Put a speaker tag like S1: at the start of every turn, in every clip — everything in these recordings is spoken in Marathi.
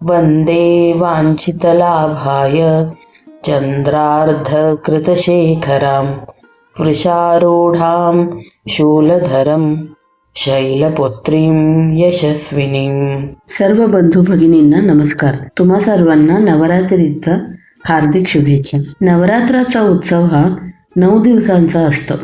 S1: वंदे वाञ्छितलाभाय चन्द्रार्धकृतशेखरां वृषारूढां शूलधरं शैलपुत्रीं यशस्विनीं.
S2: सर्व बंधू भगिनींना नमस्कार. तुम्हा सर्वांना नवरात्रीचा हार्दिक शुभेच्छा. नवरात्राचा उत्सव हा 9 दिवसांचा असतो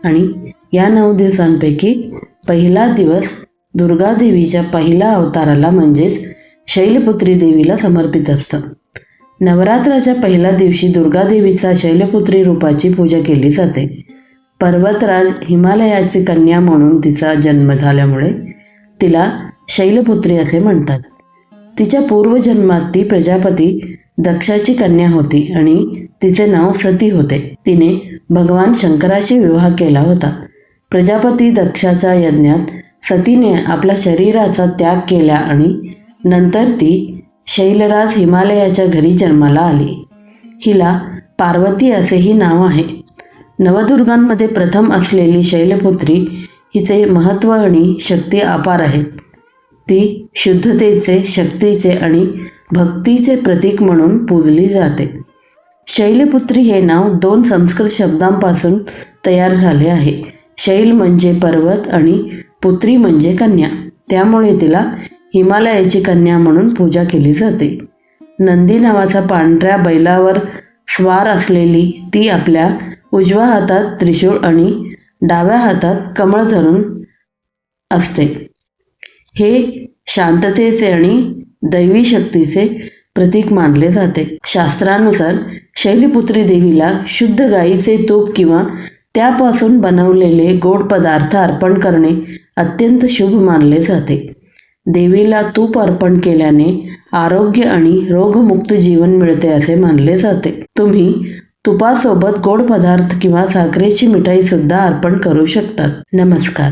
S2: आणि या 9 दिवसांपैकी पहिला दिवस दुर्गा देवीच्या पहिल्या अवताराला म्हणजेच शैलपुत्री देवीला समर्पित असतं. नवरात्राच्या पहिल्या दिवशी दुर्गा देवीचा शैलपुत्री रूपाची पूजा केली जाते. पर्वतराज हिमालयाची कन्या म्हणून तिचा जन्म झाल्यामुळे तिला शैलपुत्री असे म्हणतात. तिच्या पूर्वजन्मात ती प्रजापती दक्षाची कन्या होती आणि तिचे नाव सती होते. तिने भगवान शंकराशी विवाह केला होता. प्रजापती दक्षाच्या यज्ञात सतीने आपल्या शरीराचा त्याग केला आणि नंतर ती शैलराज हिमालयाच्या घरी जन्माला आली. हिला पार्वती असेही नाव आहे. नवदुर्गांमध्ये प्रथम असलेली शैलपुत्री हिचे महत्त्व आणि शक्ती अपार आहे. ती शुद्धतेचे, शक्तीचे आणि भक्तीचे प्रतीक म्हणून पूजली जाते. शैलपुत्री हे नाव 2 संस्कृत शब्दांपासून तयार झाले आहे. शैल म्हणजे पर्वत आणि पुत्री म्हणजे कन्या, त्यामुळे तिला हिमालयाची कन्या म्हणून पूजा केली जाते. नंदी नावाचा पांढऱ्या बैलावर स्वार असलेली ती आपल्या उजव्या हातात त्रिशूळ आणि डाव्या हातात कमळ धरून असते. हे शांततेचे आणि दैवी शक्तीचे प्रतीक मानले जाते. शास्त्रानुसार शैलपुत्री देवीला शुद्ध गाईचे तूप किंवा त्यापासून बनवलेले गोड पदार्थ अर्पण करणे अत्यंत शुभ मानले जाते. देवीला तूप अर्पण केल्याने आरोग्य आणि रोगमुक्त जीवन मिळते असे मानले जाते. तुम्ही तुपासोबत गोड पदार्थ किंवा साखरेची मिठाई सुद्धा अर्पण करू शकतात. नमस्कार.